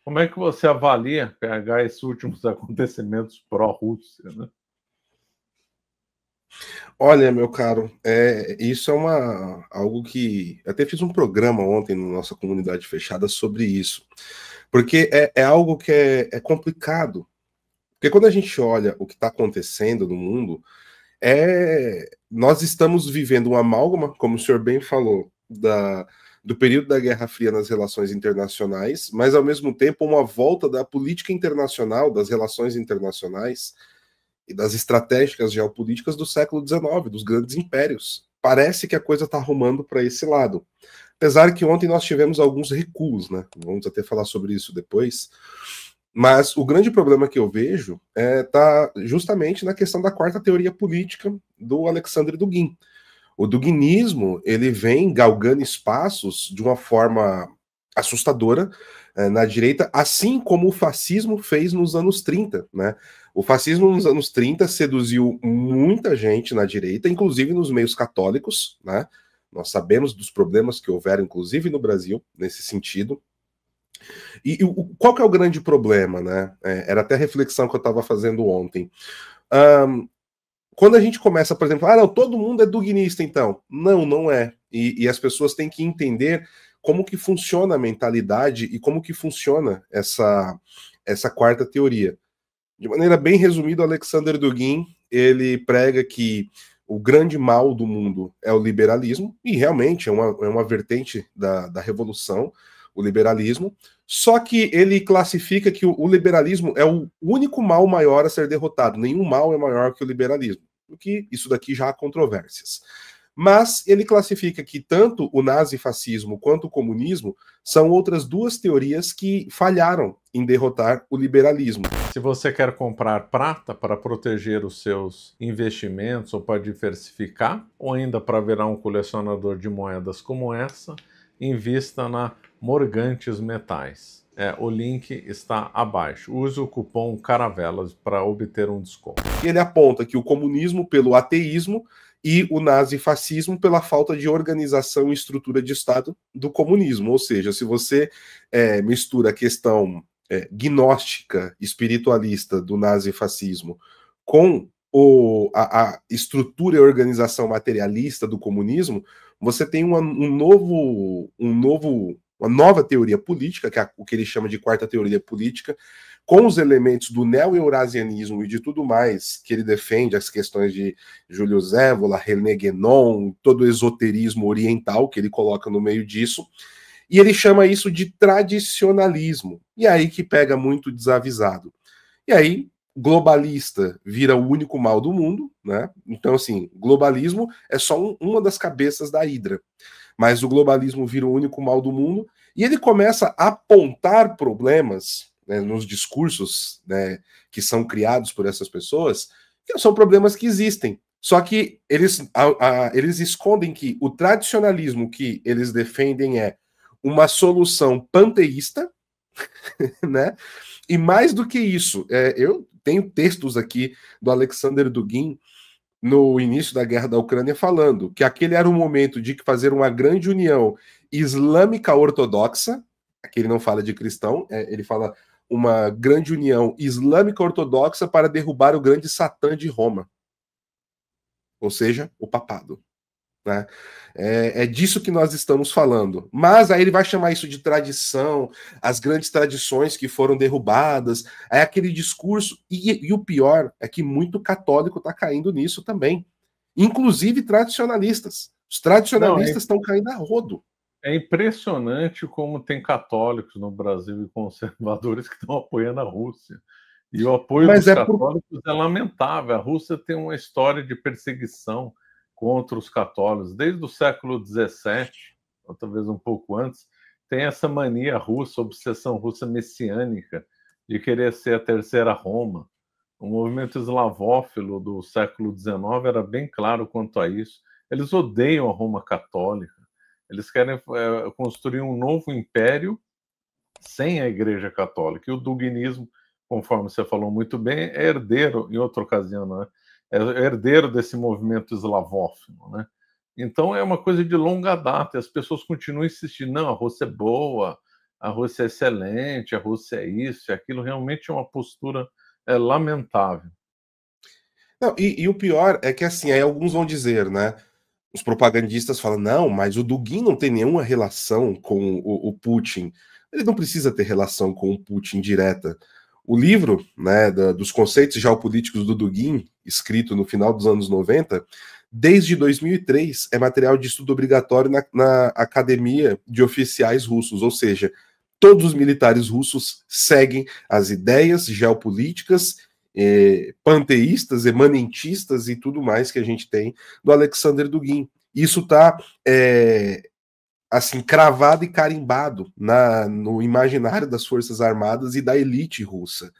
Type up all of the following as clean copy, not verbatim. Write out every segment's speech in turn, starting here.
Como é que você avalia, PH, esses últimos acontecimentos pró-Rússia, né? Olha, meu caro, isso é algo que até fiz um programa ontem na nossa comunidade fechada sobre isso, porque é algo que é complicado, porque quando a gente olha o que está acontecendo no mundo, nós estamos vivendo uma amálgama, como o senhor bem falou, do período da Guerra Fria nas relações internacionais, mas ao mesmo tempo uma volta da política internacional, das relações internacionais e das estratégicas geopolíticas do século XIX, dos grandes impérios. Parece que a coisa está arrumando para esse lado. Apesar que ontem nós tivemos alguns recuos, né? Vamos até falar sobre isso depois. Mas o grande problema que eu vejo está justamente na questão da quarta teoria política do Alexandre Dugin. O duguinismo ele vem galgando espaços de uma forma assustadora na direita, assim como o fascismo fez nos anos 30, né? O fascismo nos anos 30 seduziu muita gente na direita, inclusive nos meios católicos, né? Nós sabemos dos problemas que houveram, inclusive no Brasil, nesse sentido. Qual que é o grande problema, né? Era até a reflexão que eu estava fazendo ontem. Quando a gente começa, por exemplo, não, todo mundo é duguinista, então. Não, não é. E as pessoas têm que entender como que funciona a mentalidade e como que funciona essa quarta teoria. De maneira bem resumida, o Alexander Dugin, ele prega que o grande mal do mundo é o liberalismo, e realmente é uma vertente da revolução, o liberalismo, só que ele classifica que o liberalismo é o único mal maior a ser derrotado, nenhum mal é maior que o liberalismo, porque isso daqui já há controvérsias. Mas ele classifica que tanto o nazifascismo quanto o comunismo são outras duas teorias que falharam em derrotar o liberalismo. Se você quer comprar prata para proteger os seus investimentos ou para diversificar, ou ainda para virar um colecionador de moedas como essa, invista na Morgantes Metais. O link está abaixo. Use o cupom CARAVELAS para obter um desconto. Ele aponta que o comunismo pelo ateísmo e o nazifascismo pela falta de organização e estrutura de Estado do comunismo. Ou seja, se você mistura a questão gnóstica, espiritualista do nazifascismo com a estrutura e organização materialista do comunismo, você tem uma nova teoria política, que é o que ele chama de quarta teoria política, com os elementos do neo-eurasianismo e de tudo mais que ele defende, as questões de Júlio Zévola, René Guénon, todo o esoterismo oriental que ele coloca no meio disso, e ele chama isso de tradicionalismo. E aí que pega muito desavisado. E aí, globalista vira o único mal do mundo, né? Então, assim, globalismo é só uma das cabeças da hidra. Mas o globalismo vira o único mal do mundo e ele começa a apontar problemas, né, nos discursos, né, que são criados por essas pessoas, que são problemas que existem. Só que eles escondem que o tradicionalismo que eles defendem é uma solução panteísta, né? E mais do que isso, eu tenho textos aqui do Alexander Dugin no início da guerra da Ucrânia falando que aquele era o momento de fazer uma grande união islâmica ortodoxa, aqui ele não fala de cristão, ele fala uma grande união islâmica ortodoxa para derrubar o grande Satã de Roma, ou seja, o papado. Né? É disso que nós estamos falando. Mas aí ele vai chamar isso de tradição, as grandes tradições que foram derrubadas, é aquele discurso. E o pior é que muito católico está caindo nisso também. Inclusive tradicionalistas. Os tradicionalistas estão caindo a rodo. É impressionante como tem católicos no Brasil e conservadores que estão apoiando a Rússia. E o apoio dos católicos é lamentável. A Rússia tem uma história de perseguição contra os católicos. Desde o século XVII, ou talvez um pouco antes, tem essa mania russa, obsessão russa messiânica, de querer ser a terceira Roma. O movimento eslavófilo do século XIX era bem claro quanto a isso. Eles odeiam a Roma católica. Eles querem construir um novo império sem a Igreja Católica. E o duguinismo, conforme você falou muito bem, é herdeiro, em outra ocasião, né? É herdeiro desse movimento eslavófilo, né? Então é uma coisa de longa data, e as pessoas continuam insistindo, não, a Rússia é boa, a Rússia é excelente, a Rússia é isso, é aquilo, realmente é uma postura lamentável. Não, e o pior é que, assim, aí alguns vão dizer, né? Os propagandistas falam, não, mas o Dugin não tem nenhuma relação com o Putin. Ele não precisa ter relação com o Putin direta. O livro, né, dos conceitos geopolíticos do Dugin, escrito no final dos anos 90, desde 2003, é material de estudo obrigatório na Academia de Oficiais Russos, ou seja, todos os militares russos seguem as ideias geopolíticas panteístas, emanentistas e tudo mais que a gente tem do Alexander Dugin. Isso está assim, cravado e carimbado no imaginário das Forças Armadas e da elite russa.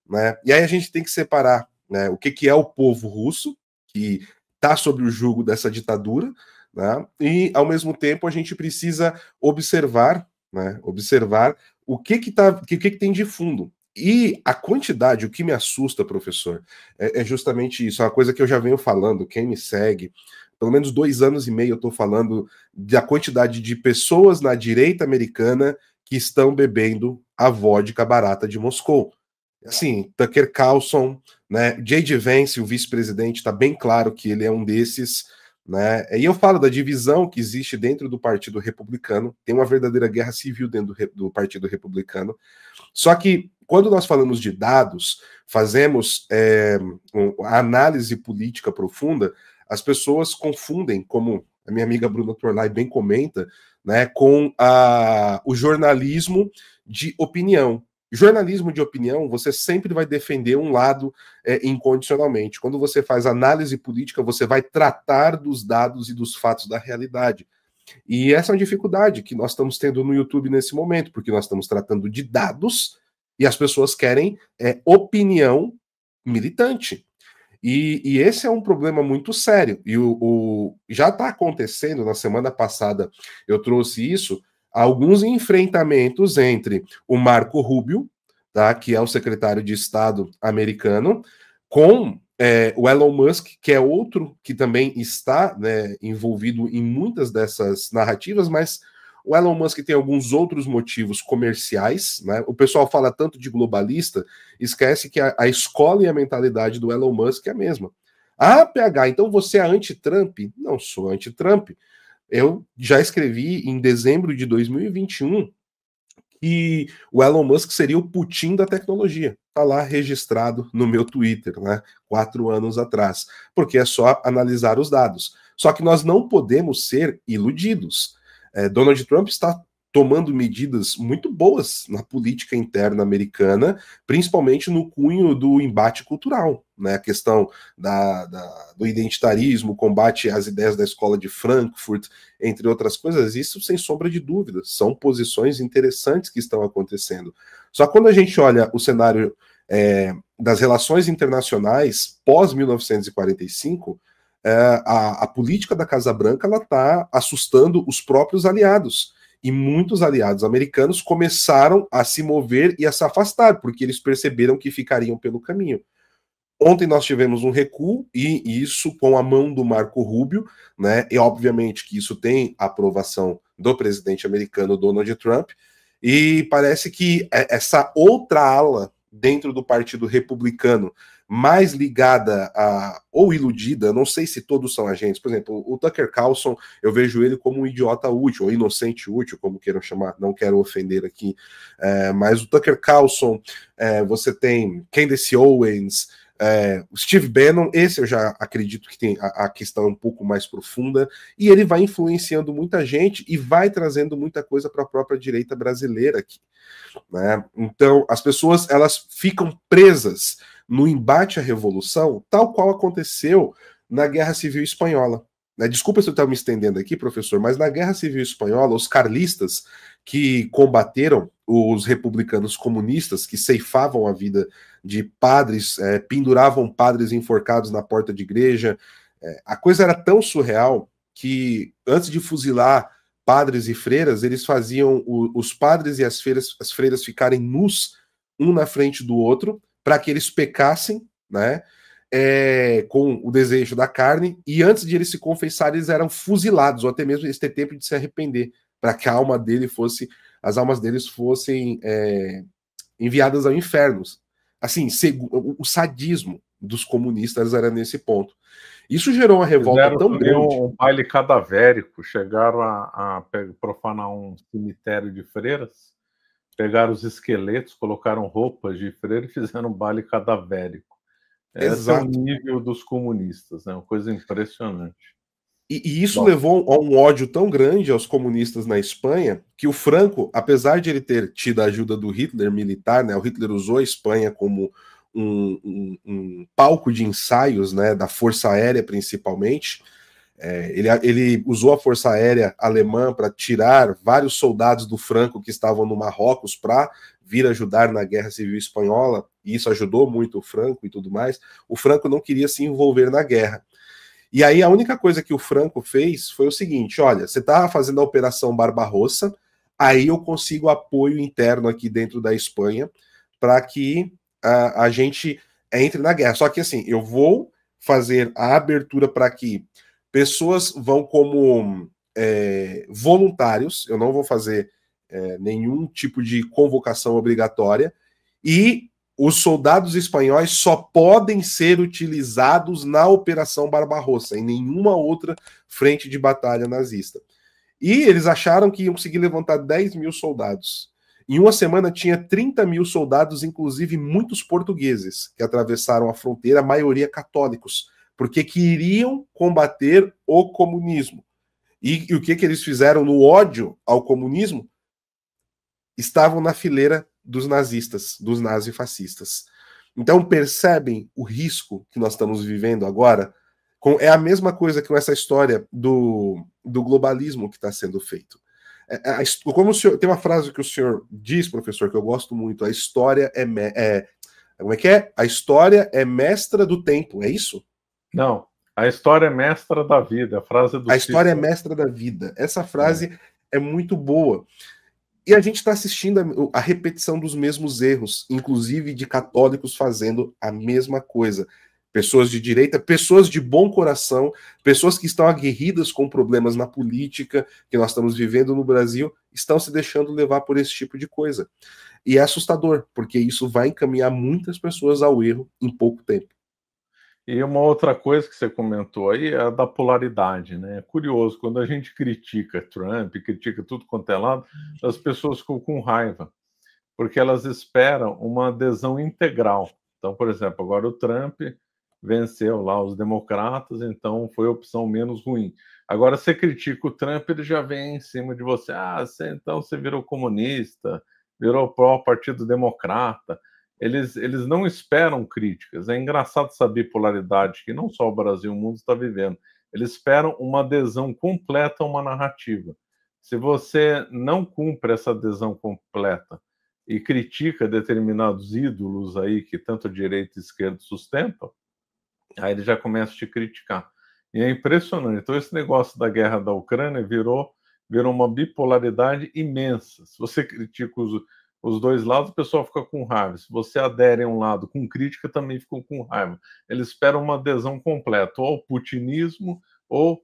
Né? E aí a gente tem que separar, né, o que é o povo russo, que está sob o jugo dessa ditadura, né? E, ao mesmo tempo, a gente precisa observar, né, o que tem de fundo. E a quantidade, o que me assusta, professor, é justamente isso. É uma coisa que eu já venho falando, quem me segue, pelo menos 2 anos e meio eu estou falando da quantidade de pessoas na direita americana que estão bebendo a vodka barata de Moscou. Assim, Tucker Carlson, né, J.D. Vance, o vice-presidente, está bem claro que ele é um desses, né, e eu falo da divisão que existe dentro do Partido Republicano, tem uma verdadeira guerra civil dentro do Partido Republicano, só que quando nós falamos de dados, fazemos a análise política profunda, as pessoas confundem, como a minha amiga Bruna Torlai bem comenta, né, com o jornalismo de opinião. Jornalismo de opinião, você sempre vai defender um lado incondicionalmente. Quando você faz análise política, você vai tratar dos dados e dos fatos da realidade. E essa é uma dificuldade que nós estamos tendo no YouTube nesse momento, porque nós estamos tratando de dados e as pessoas querem opinião militante. E esse é um problema muito sério. E já está acontecendo, na semana passada eu trouxe isso, alguns enfrentamentos entre o Marco Rubio, tá, que é o secretário de Estado americano, com o Elon Musk, que é outro que também está, né, envolvido em muitas dessas narrativas, mas o Elon Musk tem alguns outros motivos comerciais, né? O pessoal fala tanto de globalista, esquece que a escola e a mentalidade do Elon Musk é a mesma. Ah, PH, então você é anti-Trump? Não sou anti-Trump. Eu já escrevi em dezembro de 2021 que o Elon Musk seria o Putin da tecnologia. Está lá registrado no meu Twitter, né? 4 anos atrás. Porque é só analisar os dados. Só que nós não podemos ser iludidos. Donald Trump está tomando medidas muito boas na política interna americana, principalmente no cunho do embate cultural, né? A questão do identitarismo, combate às ideias da escola de Frankfurt, entre outras coisas, isso sem sombra de dúvida, são posições interessantes que estão acontecendo. Só que quando a gente olha o cenário das relações internacionais pós-1945, a política da Casa Branca está assustando os próprios aliados. E muitos aliados americanos começaram a se mover e a se afastar, porque eles perceberam que ficariam pelo caminho. Ontem nós tivemos um recuo, e isso com a mão do Marco Rubio, né? E obviamente que isso tem a aprovação do presidente americano Donald Trump, e parece que essa outra ala dentro do Partido Republicano, mais ligada ou iludida, não sei se todos são agentes, por exemplo, o Tucker Carlson, eu vejo ele como um idiota útil, ou inocente útil, como queiram chamar, não quero ofender aqui, mas o Tucker Carlson, você tem Candace Owens, o Steve Bannon, esse eu já acredito que tem a questão um pouco mais profunda, e ele vai influenciando muita gente e vai trazendo muita coisa para a própria direita brasileira aqui, né? Então, as pessoas elas ficam presas no embate à revolução, tal qual aconteceu na Guerra Civil Espanhola. Desculpa se eu estou me estendendo aqui, professor, mas na Guerra Civil Espanhola, os carlistas que combateram os republicanos comunistas, que ceifavam a vida de padres, penduravam padres enforcados na porta de igreja, a coisa era tão surreal que, antes de fuzilar padres e freiras, eles faziam os padres e as freiras ficarem nus, um na frente do outro, para que eles pecassem, né, com o desejo da carne, e antes de eles se confessarem, eles eram fuzilados, ou até mesmo eles ter tempo de se arrepender, para que a alma dele fosse as almas deles fossem enviadas ao inferno. Assim, o sadismo dos comunistas era nesse ponto. Isso gerou uma revolta tão grande. Um baile cadavérico, chegaram a profanar um cemitério de freiras, pegaram os esqueletos, colocaram roupas de freira e fizeram um baile cadavérico. Esse é o nível dos comunistas, né? Uma coisa impressionante. E isso levou a um ódio tão grande aos comunistas na Espanha que o Franco, apesar de ele ter tido a ajuda do Hitler militar, né, o Hitler usou a Espanha como um palco de ensaios, né, da Força Aérea principalmente. Ele usou a Força Aérea alemã para tirar vários soldados do Franco que estavam no Marrocos para vir ajudar na Guerra Civil Espanhola, e isso ajudou muito o Franco e tudo mais. O Franco não queria se envolver na guerra. E aí a única coisa que o Franco fez foi o seguinte: olha, você está fazendo a Operação Barbarossa, aí eu consigo apoio interno aqui dentro da Espanha para que a gente entre na guerra. Só que assim, eu vou fazer a abertura para que pessoas vão como voluntários, eu não vou fazer nenhum tipo de convocação obrigatória, e os soldados espanhóis só podem ser utilizados na Operação Barbarossa, em nenhuma outra frente de batalha nazista. E eles acharam que iam conseguir levantar 10 mil soldados. Em uma semana tinha 30 mil soldados, inclusive muitos portugueses, que atravessaram a fronteira, a maioria católicos, porque queriam combater o comunismo. E o que eles fizeram no ódio ao comunismo? Estavam na fileira dos nazistas, dos nazifascistas. Então percebem o risco que nós estamos vivendo agora? É a mesma coisa com essa história do globalismo que está sendo feito. Como o senhor, tem uma frase que o senhor diz, professor, que eu gosto muito: a história como é que é? A história é mestra do tempo, é isso? Não, a história é mestra da vida. A frase do A história é mestra da vida. Essa frase é muito boa. E a gente está assistindo a repetição dos mesmos erros, inclusive de católicos fazendo a mesma coisa. Pessoas de direita, pessoas de bom coração, pessoas que estão aguerridas com problemas na política que nós estamos vivendo no Brasil, estão se deixando levar por esse tipo de coisa. E é assustador, porque isso vai encaminhar muitas pessoas ao erro em pouco tempo. E uma outra coisa que você comentou aí é a da polaridade, né? É curioso, quando a gente critica Trump, critica tudo quanto é lado, as pessoas ficam com raiva, porque elas esperam uma adesão integral. Então, por exemplo, agora o Trump venceu lá os democratas, então foi a opção menos ruim. Agora, você critica o Trump, ele já vem em cima de você. Então você virou comunista, virou pró-partido democrata. Eles não esperam críticas. É engraçado essa bipolaridade que não só o Brasil, o mundo está vivendo. Eles esperam uma adesão completa a uma narrativa. Se você não cumpre essa adesão completa e critica determinados ídolos aí que tanto a direita e a esquerda sustentam, aí ele já começa a te criticar. E é impressionante. Então esse negócio da guerra da Ucrânia virou uma bipolaridade imensa. Se você critica os dois lados, o pessoal fica com raiva. Se você adere a um lado com crítica, também ficam com raiva. Eles esperam uma adesão completa, ou ao putinismo, ou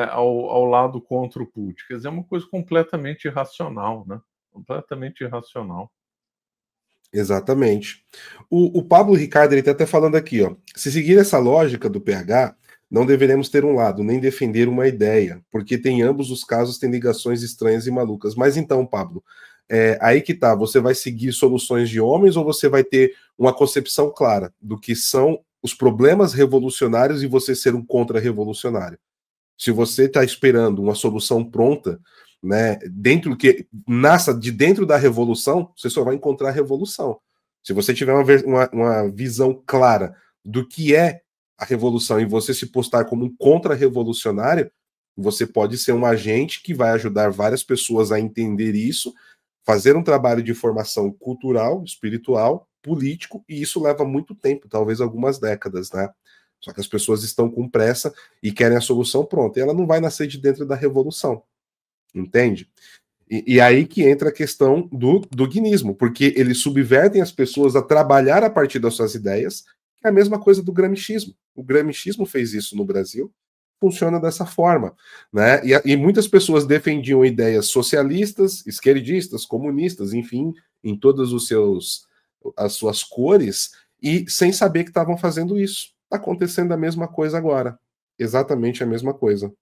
ao lado contra o Putin. Quer dizer, é uma coisa completamente irracional, né? Completamente irracional. Exatamente. O Pablo Ricardo, ele está até falando aqui, ó. Se seguir essa lógica do PH, não deveremos ter um lado, nem defender uma ideia, porque tem ambos os casos têm ligações estranhas e malucas. Mas então, Pablo, aí que tá, você vai seguir soluções de homens ou você vai ter uma concepção clara do que são os problemas revolucionários e você ser um contra-revolucionário? Se você está esperando uma solução pronta, né, que nasça de dentro da revolução, você só vai encontrar revolução. Se você tiver uma visão clara do que é a revolução e você se postar como um contra-revolucionário, você pode ser um agente que vai ajudar várias pessoas a entender isso, fazer um trabalho de formação cultural, espiritual, político, e isso leva muito tempo, talvez algumas décadas, né? Só que as pessoas estão com pressa e querem a solução pronta. E ela não vai nascer de dentro da revolução. Entende? E aí que entra a questão do guinismo, porque eles subvertem as pessoas a trabalhar a partir das suas ideias, que é a mesma coisa do gramscismo. O gramscismo fez isso no Brasil, funciona dessa forma, né? E muitas pessoas defendiam ideias socialistas, esquerdistas, comunistas, enfim, em todas as suas cores, e sem saber que estavam fazendo isso. Está acontecendo a mesma coisa agora. Exatamente a mesma coisa.